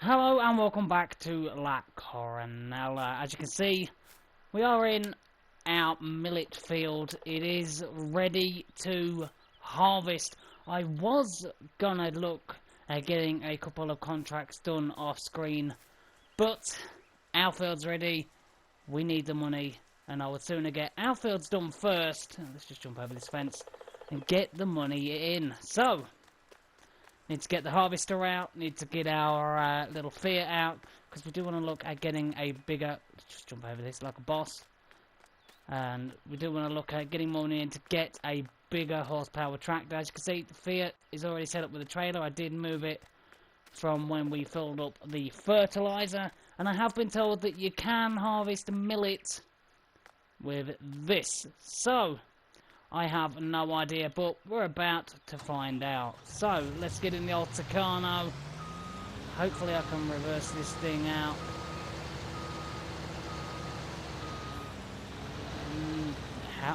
Hello and welcome back to La Coronella. As you can see, we are in our millet field. It is ready to harvest. I was gonna look at getting a couple of contracts done off screen, but our field's ready. We need the money, and I would sooner get our fields done first. Let's just jump over this fence and get the money in. So, need to get the harvester out, need to get our little Fiat out, because we do want to look at getting a bigger, let's just jump over this like a boss, and we do want to look at getting money in to get a bigger horsepower tractor. As you can see, the Fiat is already set up with a trailer. I did move it from when we filled up the fertilizer, and I have been told that you can harvest millet with this. So, I have no idea, but we're about to find out. So, let's get in the old Tucano. Hopefully I can reverse this thing out.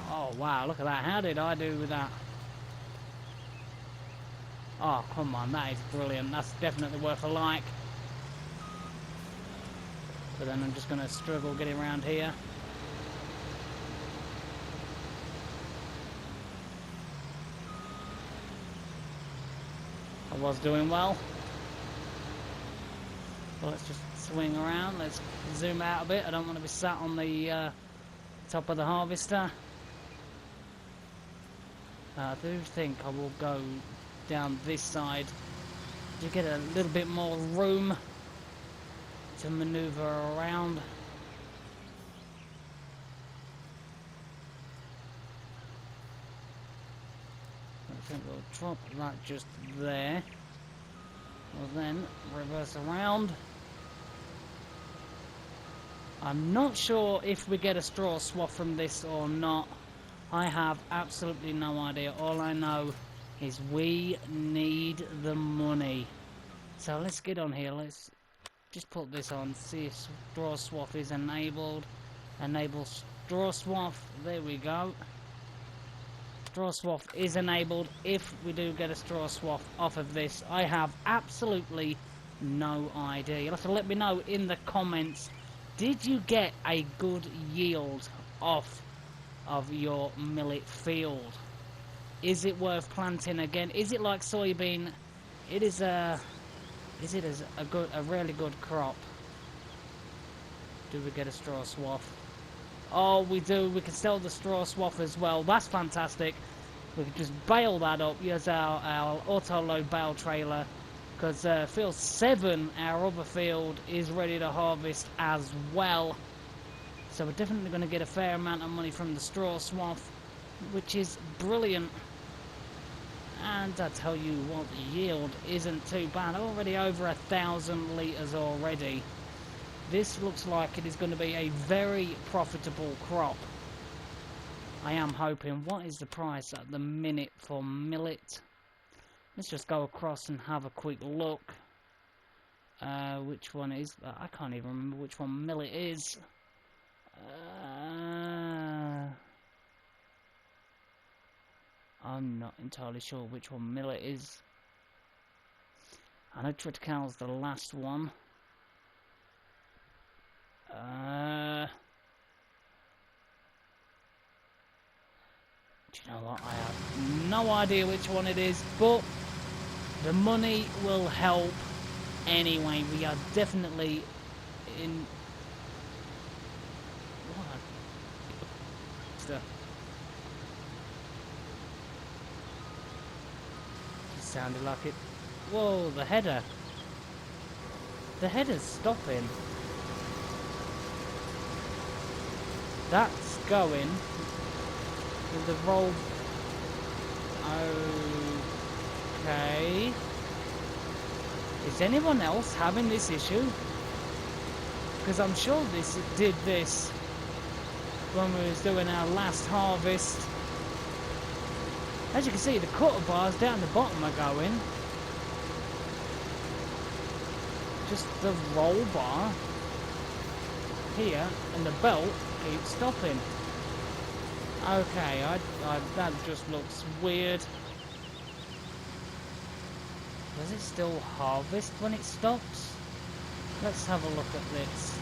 Oh, wow, look at that. How did I do with that? Oh, come on, that is brilliant. That's definitely worth a like. But then I'm just going to struggle getting around here. I was doing well. Well, let's just swing around. Let's zoom out a bit. I don't want to be sat on the top of the harvester. I do think I will go down this side to get a little bit more room to maneuver around. I think we'll drop that just there. We'll then reverse around. I'm not sure if we get a straw swath from this or not. I have absolutely no idea. All I know is we need the money. So let's get on here. Let's just put this on. See if straw swath is enabled. Enable straw swath. There we go. Straw swath is enabled. If we do get a straw swath off of this, I have absolutely no idea. You'll have to let me know in the comments. Did you get a good yield off of your millet field? Is it worth planting again? Is it like soybean? It is a really good crop. Do we get a straw swath? Oh, we do. We can sell the straw swath as well. That's fantastic. We can just bale that up. Use our auto-load bale trailer. Because field 7, our other field, is ready to harvest as well. So we're definitely going to get a fair amount of money from the straw swath, which is brilliant. And I tell you what, the yield isn't too bad. Already over 1,000 litres already. This looks like it is going to be a very profitable crop. I am hoping. What is the price at the minute for millet? Let's just go across and have a quick look. Which one is... I can't even remember which one millet is. I'm not entirely sure which one millet is. I know Tritical's the last one. Do you know what? I have no idea which one it is, but the money will help anyway. We are definitely in... What? It sounded like it... Whoa, the header. The header's stopping. That's going with the roll. Okay. Is anyone else having this issue? Because I'm sure this did this when we was doing our last harvest. As you can see, the cutter bars down the bottom are going. Just the roll bar here and the belt keeps stopping. Okay, that just looks weird. Does it still harvest when it stops? Let's have a look at this.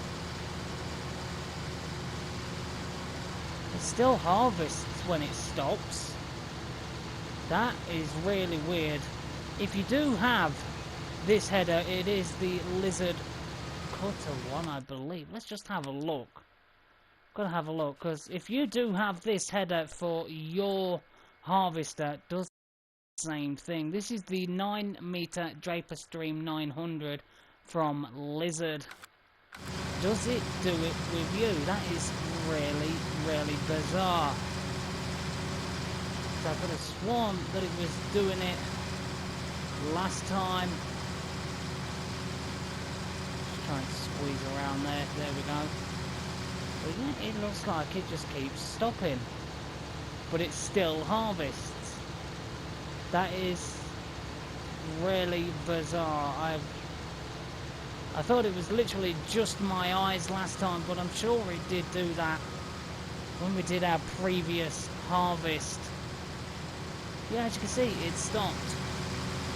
It still harvests when it stops. That is really weird. If you do have this header, it is the lizard cutter one, I believe. Let's just have a look. Gotta have a look, because if you do have this header for your harvester, it does the same thing. This is the 9-meter Draper Stream 900 from Lizard. Does it do it with you? That is really, really bizarre. So I could have sworn that it was doing it last time. Just trying to squeeze around there. There we go. But yeah, it looks like it just keeps stopping. But it still harvests. That is really bizarre. I thought it was literally just my eyes last time, but I'm sure it did do that when we did our previous harvest. Yeah, as you can see, it stopped.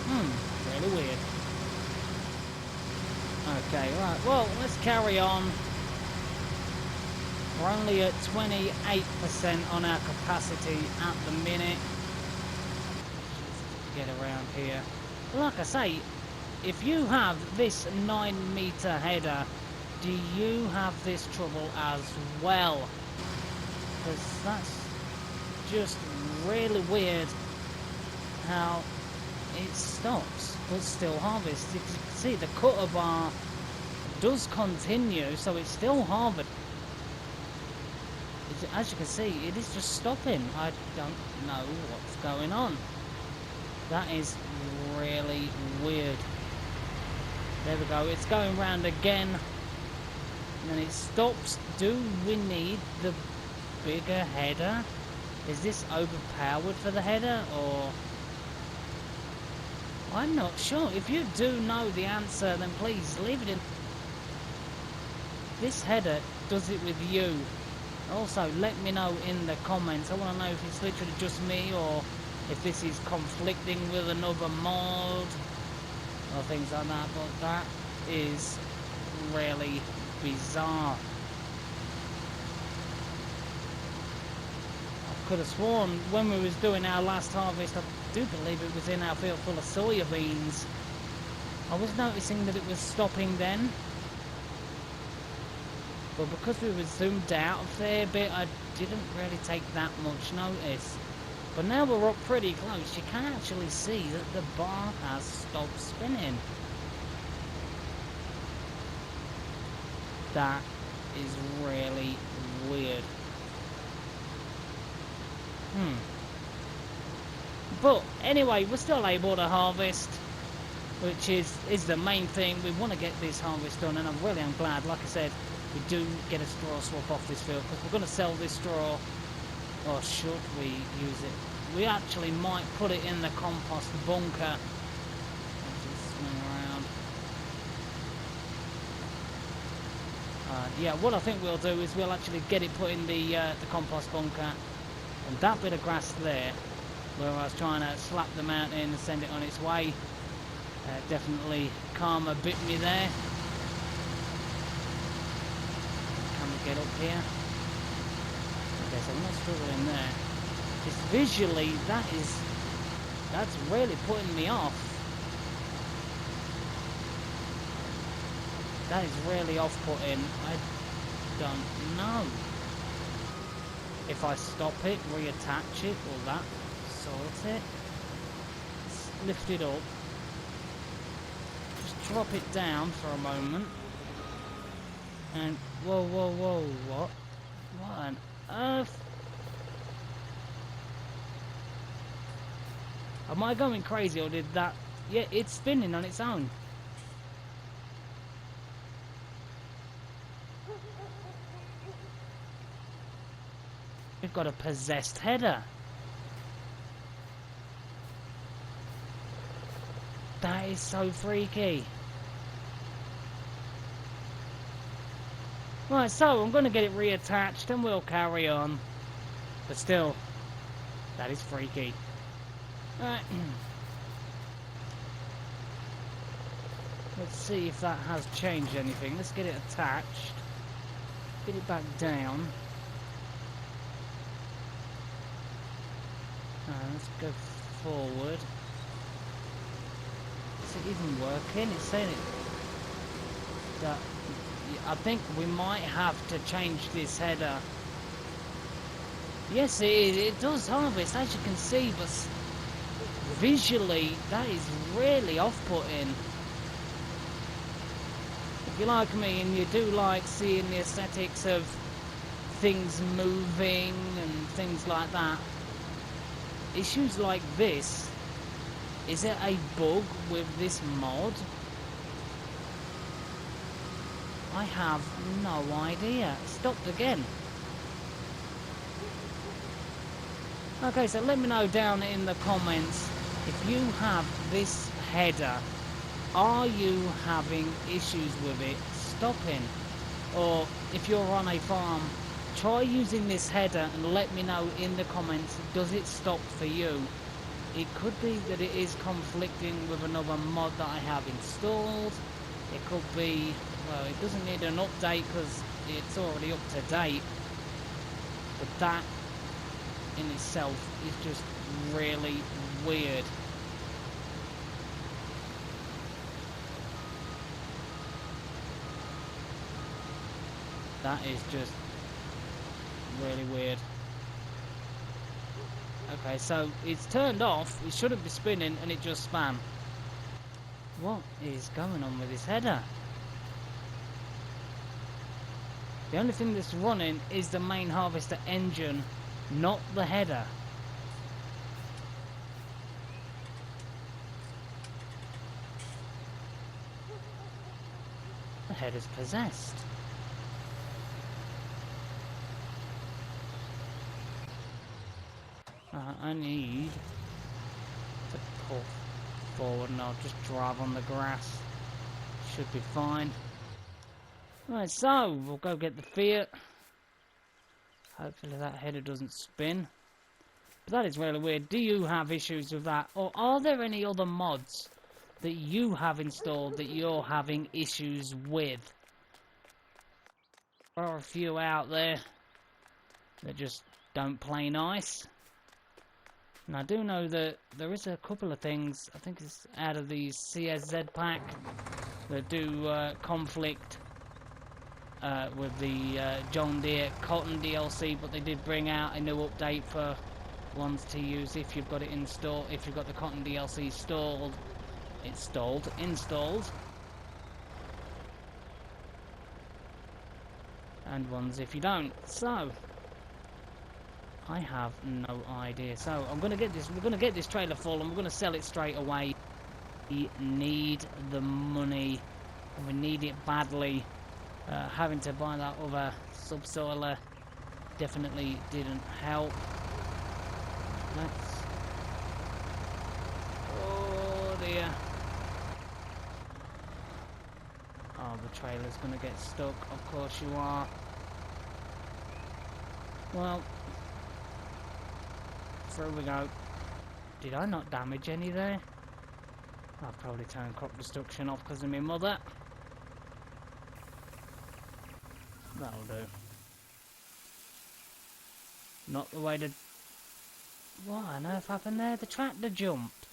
Really weird. Okay, right, well, let's carry on. We're only at 28% on our capacity at the minute. Just get around here. Like I say, if you have this 9-meter header, do you have this trouble as well? Because that's just really weird how it stops but still harvests. You can see the cutter bar does continue, so it's still harvesting. As you can see, it is just stopping. I don't know what's going on. That is really weird. There we go, it's going round again. And then it stops. Do we need the bigger header? Is this overpowered for the header, or... I'm not sure. If you do know the answer, then please leave it in. This header, does it with you? Also, let me know in the comments. I want to know if it's literally just me, or if this is conflicting with another mod, or things like that. But that is really bizarre. I could have sworn when we was doing our last harvest, I do believe it was in our field full of soybeans, I was noticing that it was stopping then. But because we were zoomed out a fair bit, I didn't really take that much notice. But now we're up pretty close, you can actually see that the bar has stopped spinning. That is really weird. But anyway, we're still able to harvest, which is the main thing. We want to get this harvest done, and I really am glad. Like I said, we do get a straw swap off this field, because we're going to sell this straw. Or should we use it? We actually might put it in the compost bunker. Let's just swing around. Yeah, what I think we'll do is we'll actually get it put in the compost bunker. And that bit of grass there, where I was trying to slap the mountain and send it on its way, definitely karma bit me there. Can we get up here? Okay, so we're not struggling there. Just visually, that's really putting me off. That is really off-putting. I don't know. If I stop it, reattach it, will that sort it? Let's lift it up. Just drop it down for a moment. And, whoa, whoa, whoa, what? What on earth? Am I going crazy, or did that... Yeah, it's spinning on its own. We've got a possessed header. That is so freaky. Right, so I'm going to get it reattached and we'll carry on. But still, that is freaky. Right. Let's see if that has changed anything. Let's get it attached. Get it back down. Let's go forward. Is it even working? It's saying it. That I think we might have to change this header. Yes, it does harvest, as you can see, but visually that is really off-putting. If you're like me and you do like seeing the aesthetics of things moving and things like that, issues like this, is it a bug with this mod? I have no idea. It stopped again. Okay, so let me know down in the comments if you have this header. Are you having issues with it stopping? Or if you're on a farm, try using this header and let me know in the comments, does it stop for you? It could be that it is conflicting with another mod that I have installed. It could be, well, it doesn't need an update because it's already up to date. But that in itself is just really weird. That is just really weird. Okay, so it's turned off, it shouldn't be spinning, and it just spam. What is going on with this header? The only thing that's running is the main harvester engine, not the header. The header's possessed. I need to pull forward and I'll just drive on the grass. Should be fine. Right, so we'll go get the Fiat. Hopefully that header doesn't spin. But that is really weird. Do you have issues with that? Or are there any other mods that you have installed that you're having issues with? There are a few out there that just don't play nice. And I do know that there is a couple of things, I think it's out of the CSZ pack, that do conflict with the John Deere Cotton DLC, but they did bring out a new update for ones to use if you've got it installed, if you've got the Cotton DLC installed, and ones if you don't. So I have no idea. So I'm gonna get this. We're gonna get this trailer full, and we're gonna sell it straight away. We need the money, and we need it badly. Having to buy that other subsoiler definitely didn't help. Let's. Oh dear. Oh, the trailer's gonna get stuck. Of course you are. Well. Through we go. Did I not damage any there? I'll probably turn crop destruction off because of my mother. That'll do. Not the way to... What on earth happened there? The tractor jumped.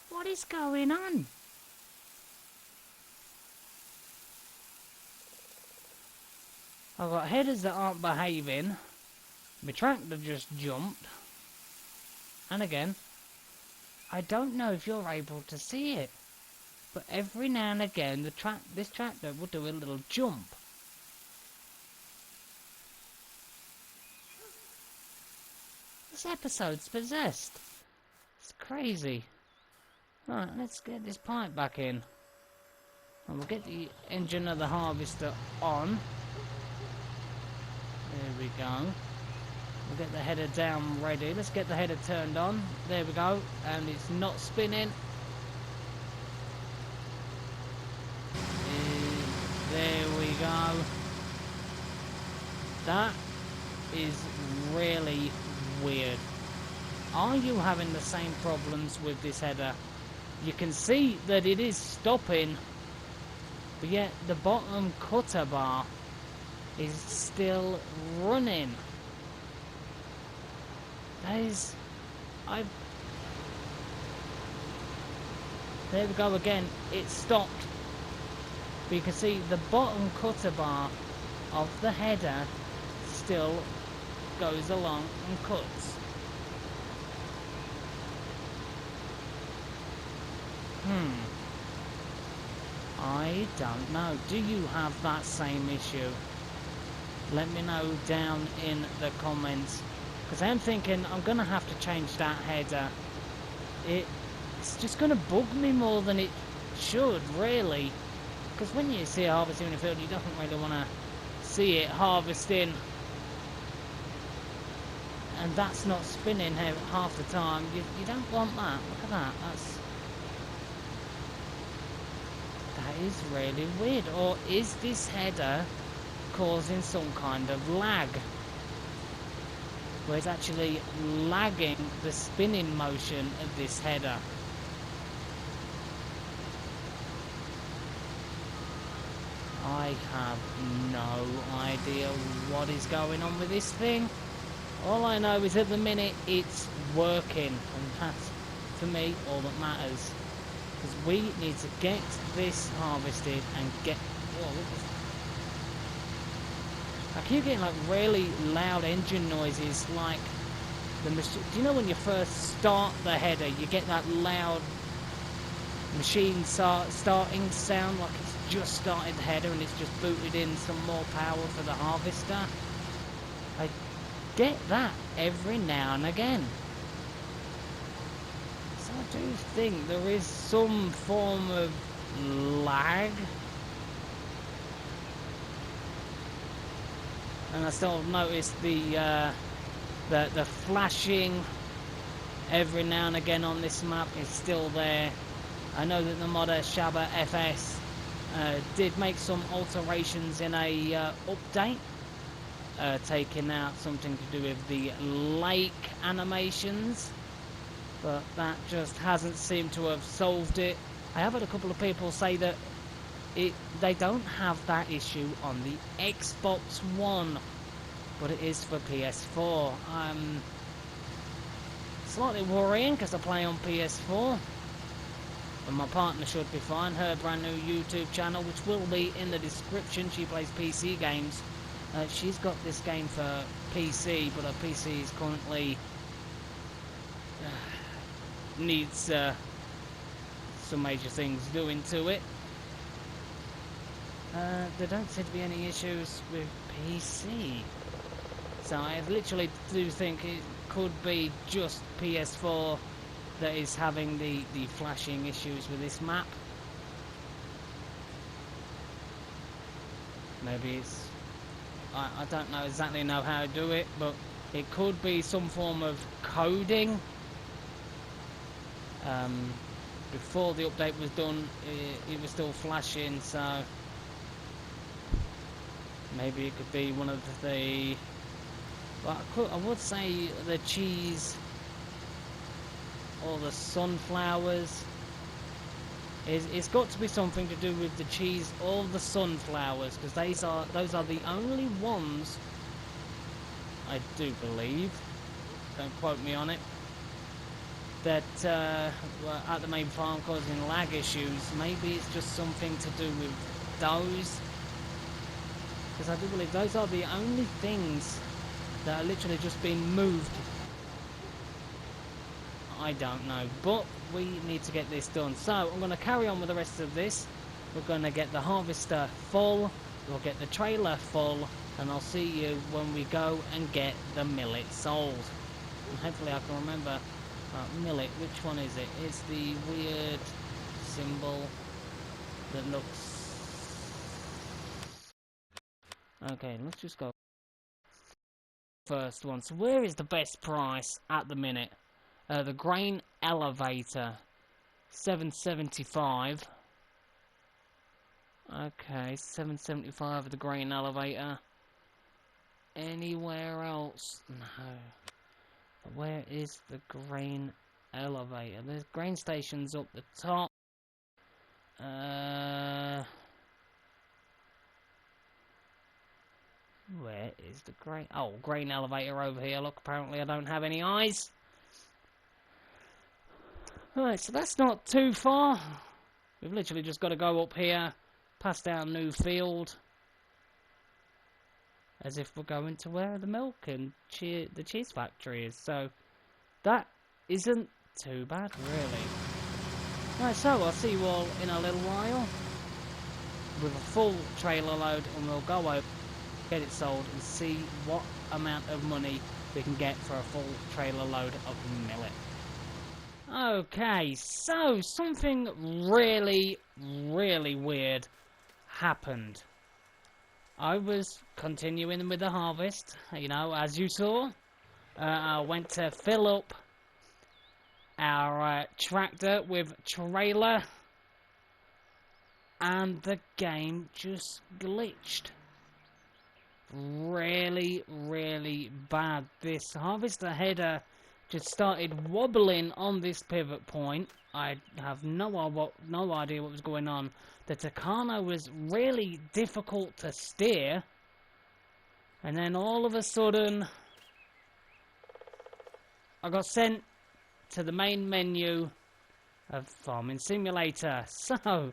What is going on? I've got headers that aren't behaving. My tractor just jumped. And again, I don't know if you're able to see it, but every now and again this tractor will do a little jump. This episode's possessed. It's crazy. Right, let's get this pipe back in. And we'll get the engine of the harvester on. There we go. We'll get the header down ready. Let's get the header turned on. There we go. And it's not spinning. There we go. That is really weird. Are you having the same problems with this header you can see that it is stopping, but yet the bottom cutter bar is still running. That is... There we go again, it stopped. But you can see the bottom cutter bar of the header still goes along and cuts. I don't know. Do you have that same issue? Let me know down in the comments. Because I'm thinking I'm going to have to change that header. It's just going to bug me more than it should, really. Because when you see a harvester in a field, you don't really want to see it harvesting. And that's not spinning half the time. You don't want that. Look at that. That is really weird. Or is this header causing some kind of lag? Where it's actually lagging the spinning motion of this header. I have no idea what is going on with this thing. All I know is at the minute it's working, and that's, for me, all that matters. Because we need to get this harvested and get... Whoa, I keep getting like really loud engine noises, like the machine. Do you know when you first start the header, you get that loud machine starting sound, like it's just started the header and it's just booted in some more power for the harvester? I get that every now and again. So I do think there is some form of lag. And I still notice the flashing every now and again on this map is still there. I know that the modder SHAREfactory did make some alterations in a update, taking out something to do with the lake animations, but that just hasn't seemed to have solved it. I have had a couple of people say that they don't have that issue on the Xbox One, but it is for PS4. Slightly worrying because I play on PS4, but my partner should be fine. Her brand new YouTube channel, which will be in the description. She plays PC games. She's got this game for PC, but her PC is currently needs some major things doing to it. There don't seem to be any issues with PC. So I literally do think it could be just PS4 that is having the flashing issues with this map. Maybe it's... I don't know exactly how to do it, but it could be some form of coding. Before the update was done, it was still flashing, so... Maybe it could be one of the... Well, I would say the cheese or the sunflowers. It's got to be something to do with the cheese or the sunflowers, because those are the only ones, I do believe, don't quote me on it, that were at the main farm causing lag issues. Maybe it's just something to do with those. Because I do believe those are the only things that are literally just being moved. I don't know, but we need to get this done. So I'm going to carry on with the rest of this. We're going to get the harvester full, we'll get the trailer full, and I'll see you when we go and get the millet sold. And hopefully I can remember millet, which one is it? It's the weird symbol that looks... Okay, let's just go first one. So where is the best price at the minute? The grain elevator, $7.75. Okay, $7.75 for the grain elevator. Anywhere else? No. Where is the grain elevator. There's grain stations up the top. Where is the grain? Oh, grain elevator over here. Look, apparently I don't have any eyes. Right, so that's not too far. We've literally just got to go up here, past our new field, as if we're going to where the milk and the cheese factory is. So that isn't too bad, really. Right, so I'll see you all in a little while with a full trailer load, and we'll go over, get it sold, and see what amount of money we can get for a full trailer load of millet. Okay, so something really, really weird happened. I was continuing with the harvest, you know, as you saw. I went to fill up our tractor with trailer, and the game just glitched. Really, really bad. This harvester header just started wobbling on this pivot point. I have no idea what was going on. The Tucano was really difficult to steer, and then all of a sudden I got sent to the main menu of Farming Simulator. So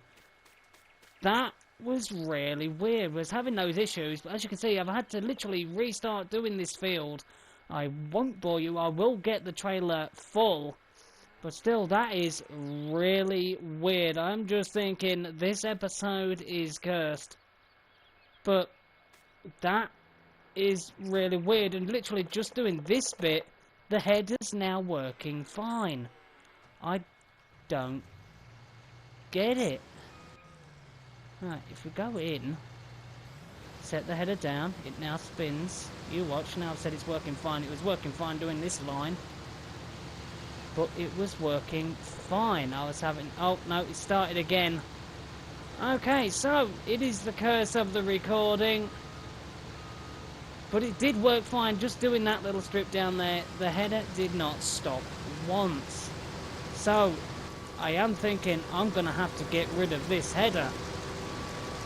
that was really weird. I was having those issues, but as you can see, I've had to literally restart doing this field. I won't bore you, I will get the trailer full, but still, that is really weird. I'm just thinking this episode is cursed, but that is really weird, and literally just doing this bit, the header's now working fine. I don't get it. Right, if we go in, set the header down, it now spins. You watch, now I've said it's working fine. It was working fine doing this line, but it was working fine. I was having... Oh, no, it started again. Okay, so it is the curse of the recording, but it did work fine just doing that little strip down there. The header did not stop once. So I am thinking I'm going to have to get rid of this header.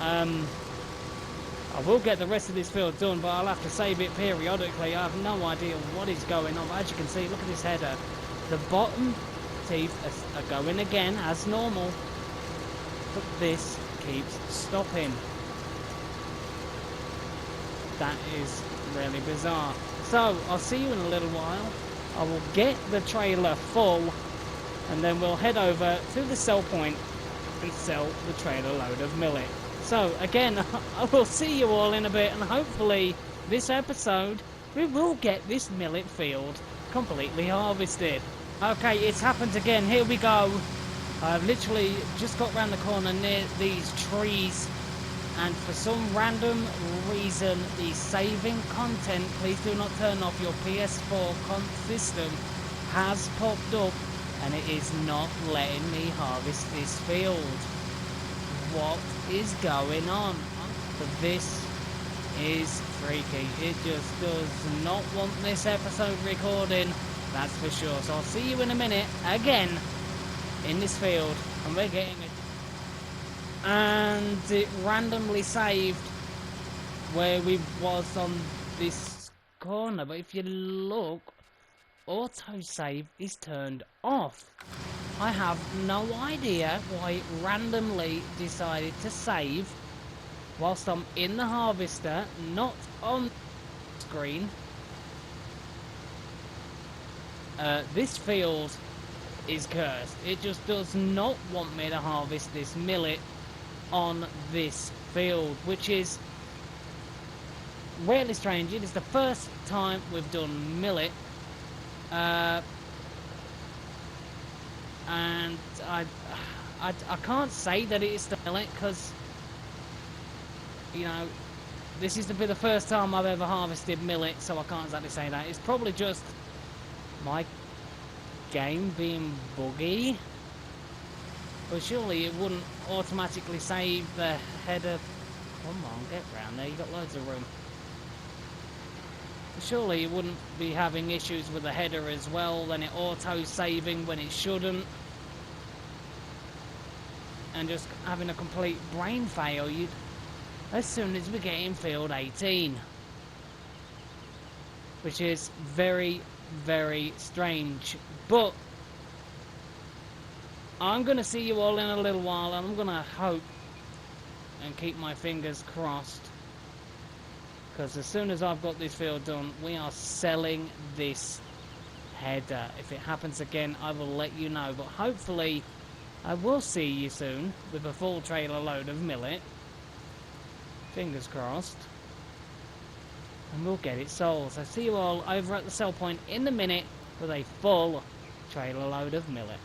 I will get the rest of this field done, but I'll have to save it periodically. I have no idea what is going on. As you can see, look at this header. The bottom teeth are going again as normal, but this keeps stopping. That is really bizarre. So I'll see you in a little while. I will get the trailer full, and then we'll head over to the sell point and sell the trailer load of millet. So again, I will see you all in a bit, and hopefully this episode we will get this millet field completely harvested. Okay, it's happened again. Here we go. I've literally just got round the corner near these trees, and for some random reason the saving content, please do not turn off your PS4 system, has popped up, and it is not letting me harvest this field. What is going on? But this is freaky. It just does not want this episode recording, that's for sure. So I'll see you in a minute again in this field, and we're getting it. And it randomly saved where we was on this corner, but if you look, autosave is turned off. I have no idea why it randomly decided to save whilst I'm in the harvester, not on screen. This field is cursed. It just does not want me to harvest this millet on this field, which is really strange. It is the first time we've done millet, and I can't say that it is the millet, because, you know, this is to be the first time I've ever harvested millet, so I can't exactly say that. It's probably just my game being buggy, but surely it wouldn't automatically save the header. Come on, get round there, you got loads of room. surely you wouldn't be having issues with the header as well, then it auto-saving when it shouldn't, and just having a complete brain fail as soon as we get in field 18. Which is very, very strange. But I'm going to see you all in a little while, and I'm going to hope and keep my fingers crossed, because as soon as I've got this field done, we are selling this header. If it happens again, I will let you know, but hopefully I will see you soon with a full trailer load of millet. Fingers crossed. And we'll get it sold. So see you all over at the sell point in a minute with a full trailer load of millet.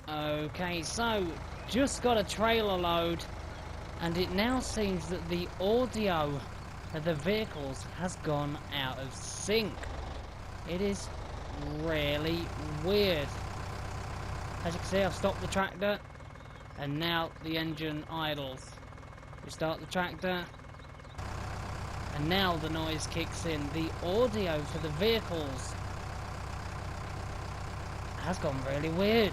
Okay, so just got a trailer load, and it now seems that the audio of the vehicles has gone out of sync. It is really weird. As you can see, I've stopped the tractor, and now the engine idles. We start the tractor, and now the noise kicks in. The audio for the vehicles has gone really weird.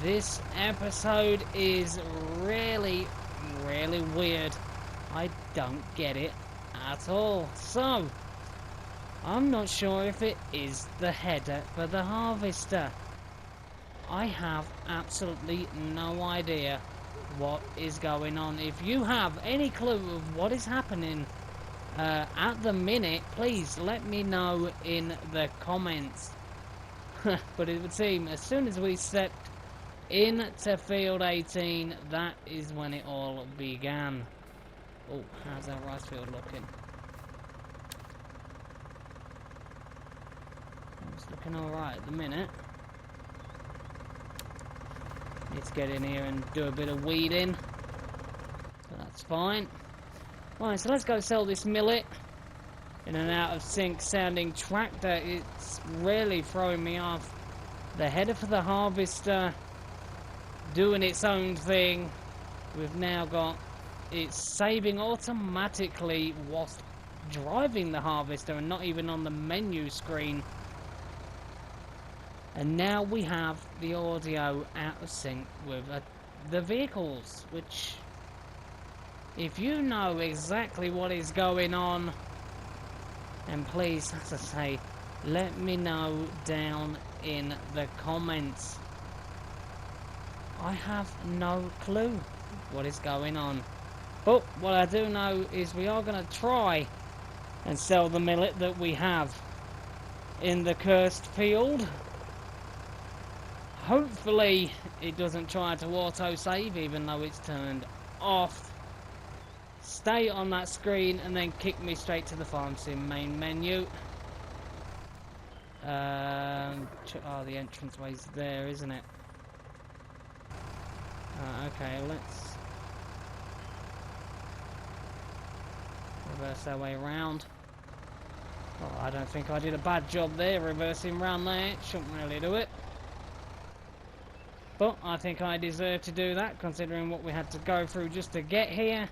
This episode is really, really weird. I don't get it at all. So, I'm not sure if it is the header for the harvester. I have absolutely no idea what is going on. If you have any clue of what is happening at the minute, please let me know in the comments. But it would seem as soon as we stepped into field 18, that is when it all began. Oh, how's that rice field looking? It's looking alright at the minute. Need to get in here and do a bit of weeding, so that's fine. Right, so let's go sell this millet in an out of sync sounding tractor. It's really throwing me off. The header for the harvester doing its own thing. We've now got it saving automatically whilst driving the harvester and not even on the menu screen. And now we have the audio out of sync with the vehicles, which, if you know exactly what is going on, then please, as I say, let me know down in the comments. I have no clue what is going on. But what I do know is we are going to try and sell the millet that we have in the cursed field. Hopefully it doesn't try to auto-save even though it's turned off. Stay on that screen and then kick me straight to the farm sim main menu. Oh, the entranceway's there, isn't it? Okay, let's reverse our way around. Oh, I don't think I did a bad job there reversing around there. Shouldn't really do it. But I think I deserve to do that considering what we had to go through just to get here.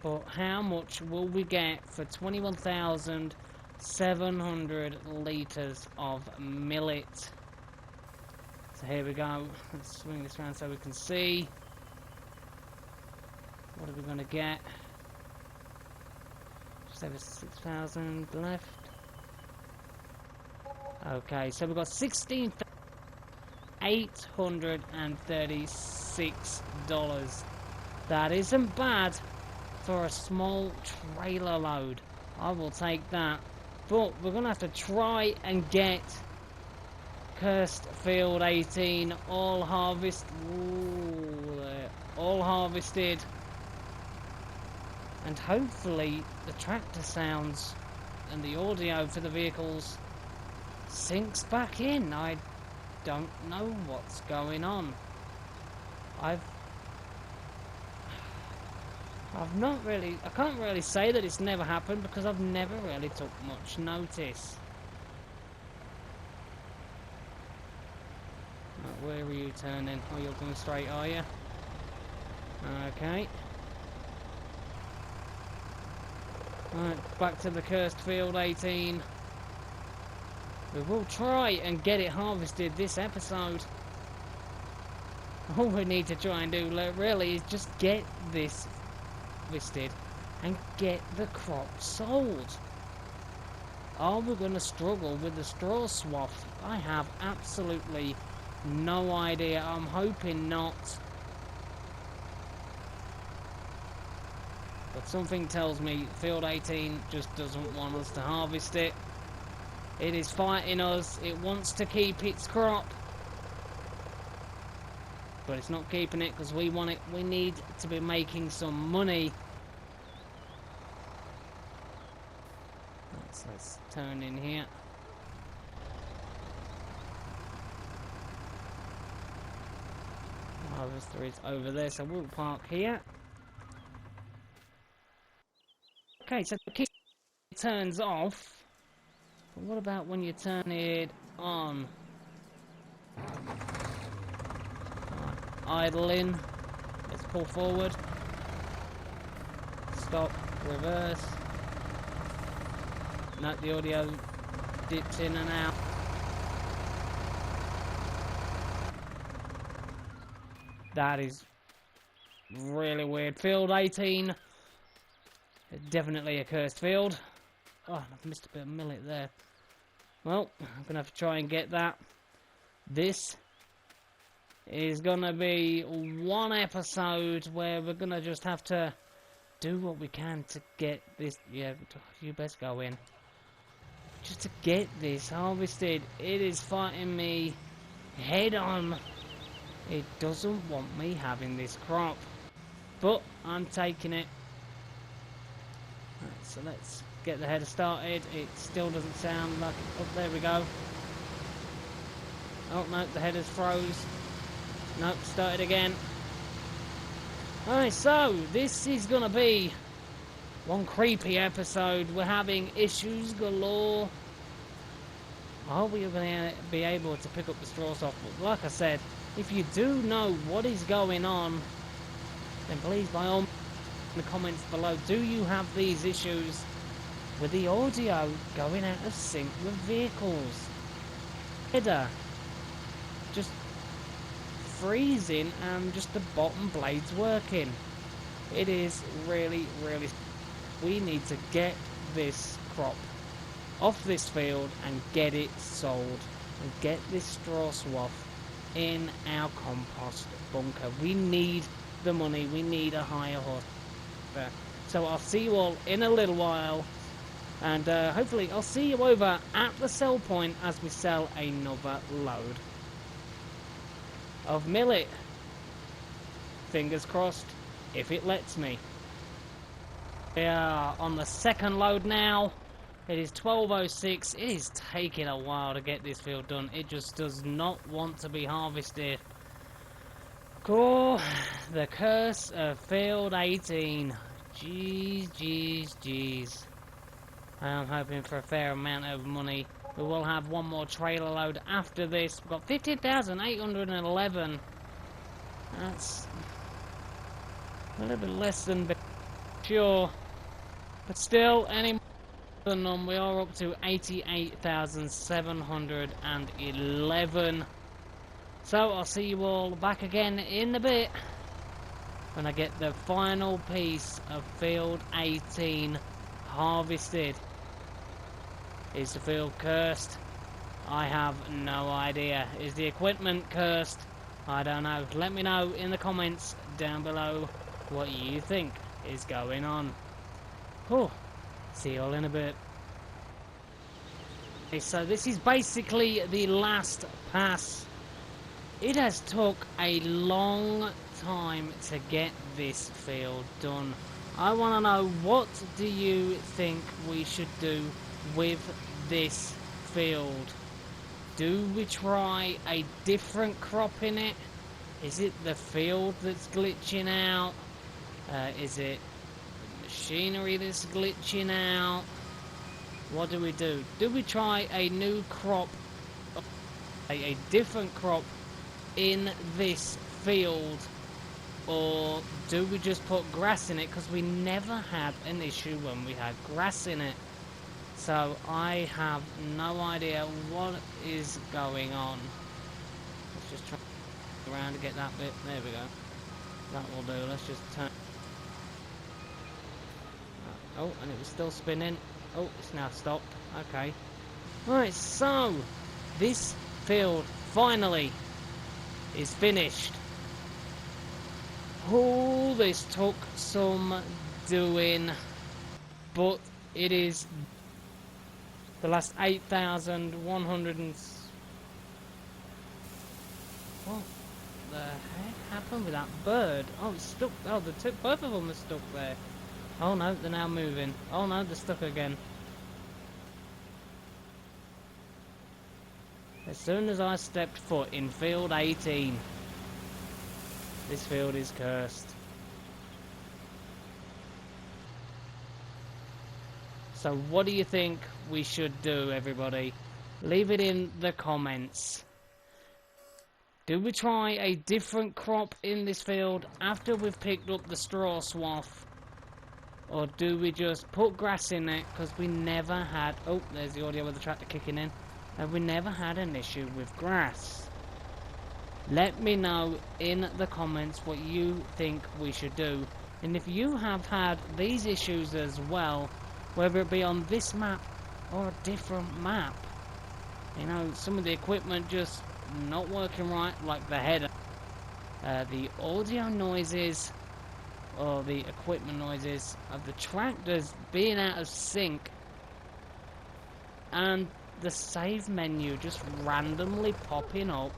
But how much will we get for 21,700 litres of millet? So here we go. Let's swing this around so we can see. What are we going to get? Just over 6,000 left. Okay, so we've got $16,836. That isn't bad for a small trailer load. I will take that. But we're going to have to try and get Cursed Field 18 all harvested, and hopefully the tractor sounds and the audio for the vehicles sinks back in. I don't know what's going on. I can't really say that it's never happened because I've never really took much notice. Where are you turning? Oh, you're going straight, are you? Okay. Right, back to the cursed field 18. We will try and get it harvested this episode. All we need to try and do really is just get this harvested and get the crop sold. Are we going to struggle with the straw swath? I have absolutely no idea. I'm hoping not. But something tells me field 18 just doesn't want us to harvest it. It is fighting us. It wants to keep its crop. But it's not keeping it because we want it. We need to be making some money. Let's turn in here. Harvester is over there, so we'll park here. Okay, so the key turns off. But what about when you turn it on? Idling. Let's pull forward. Stop. Reverse. No, the audio dips in and out. That is really weird. Field 18. Definitely a cursed field. Oh, I've missed a bit of millet there. Well, I'm going to have to try and get that. This is going to be one episode where we're going to just have to do what we can to get this. Yeah, you best go in. Just to get this harvested. It is fighting me head on. It doesn't want me having this crop. But I'm taking it. Right, so let's get the header started. It still doesn't sound like it. Oh, there we go. Oh, no, the header's froze. Nope, started again. Alright, so this is going to be one creepy episode. We're having issues galore. I hope you're going to be able to pick up the straw soft. But like I said, if you do know what is going on, then please, by all means, in the comments below, do you have these issues with the audio going out of sync with vehicles? Header just freezing and just the bottom blades working. It is really, really. We need to get this crop off this field and get it sold and get this straw swath in our compost bunker. We need the money. We need a higher horse. So I'll see you all in a little while, and hopefully I'll see you over at the sell point as we sell another load of millet. Fingers crossed, if it lets me. We are on the second load now. It is 12:06. It is taking a while to get this field done. It just does not want to be harvested. Oh, the curse of field 18. Jeez, jeez, jeez. I am hoping for a fair amount of money. We will have one more trailer load after this. We've got 15,811. That's a little bit less than sure. But still, any more than none, we are up to 88,711. So I'll see you all back again in a bit when I get the final piece of field 18 harvested. Is the field cursed? I have no idea. Is the equipment cursed? I don't know. Let me know in the comments down below what you think is going on. Oh, see you all in a bit. Okay, so this is basically the last pass. It has took a long time to get this field done. I want to know, what do you think we should do with this field? Do we try a different crop in it? Is it the field that's glitching out? Is it the machinery that's glitching out? What do we do? Do we try a new crop, a different crop in this field? or do we just put grass in it? Because we never had an issue when we had grass in it. So I have no idea what is going on. Let's just try around to get that bit. There we go. That will do. Let's just turn. Oh, and it was still spinning. Oh, it's now stopped. Okay. Right, so this field finally is finished. Oh, this took some doing, but it is the last 8,100 and... What the heck happened with that bird? Oh, it's stuck. Oh, both of them are stuck there. Oh no, they're now moving. Oh no, they're stuck again. As soon as I stepped foot in field 18, this field is cursed. So what do you think we should do, everybody? Leave it in the comments. Do we try a different crop in this field after we've picked up the straw swath? Or do we just put grass in it? Because we never had... Oh, there's the audio of the tractor kicking in. And we never had an issue with grass. Let me know in the comments what you think we should do. And if you have had these issues as well, whether it be on this map or a different map. You know, some of the equipment just not working right, like the header. The audio noises, or the equipment noises of the tractors being out of sync. And the save menu just randomly popping up,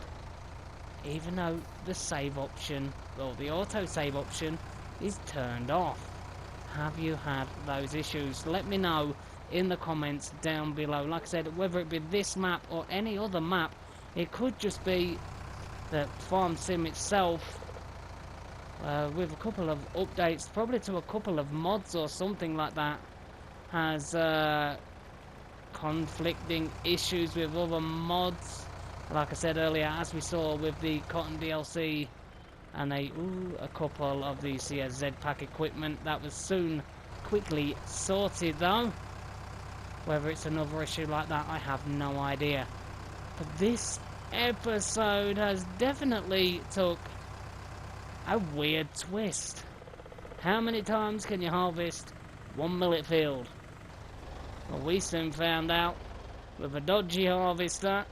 even though the save option, or the auto save option, is turned off. Have you had those issues? Let me know in the comments down below. Like I said, whether it be this map or any other map, it could just be that Farm Sim itself, with a couple of updates, probably to a couple of mods or something like that, has conflicting issues with other mods. Like I said earlier, as we saw with the Cotton DLC and a couple of the CS Pack equipment, that was soon quickly sorted though. Whether it's another issue like that, I have no idea. But this episode has definitely took a weird twist. How many times can you harvest 1 millet field? Well, we soon found out with a dodgy harvester,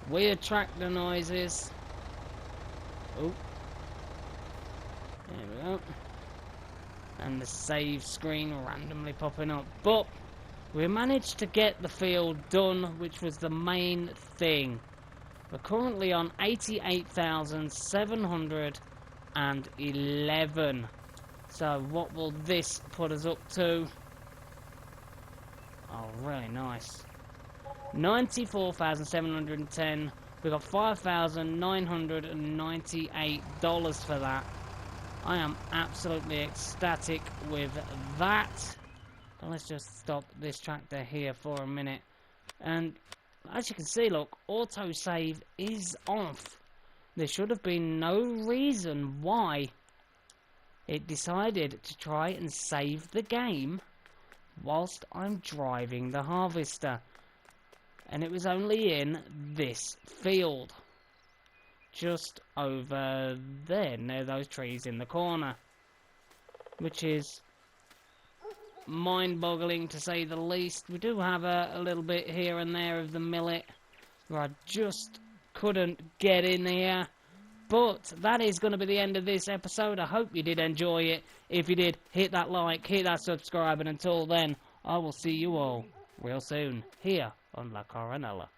weird tractor noises. Oh, there we go. And the save screen randomly popping up. But we managed to get the field done, which was the main thing. We're currently on 88,711. So what will this put us up to? Oh, really nice. 94,710. We got $5,998 for that. I am absolutely ecstatic with that. But let's just stop this tractor here for a minute. And as you can see, look, autosave is off. There should have been no reason why it decided to try and save the game whilst I'm driving the harvester. And it was only in this field. Just over there, near those trees in the corner. Which is mind-boggling to say the least. We do have a little bit here and there of the millet where I just couldn't get in here. But that is going to be the end of this episode. I hope you did enjoy it. If you did, hit that like, hit that subscribe, and until then, I will see you all real soon here on La Coronella.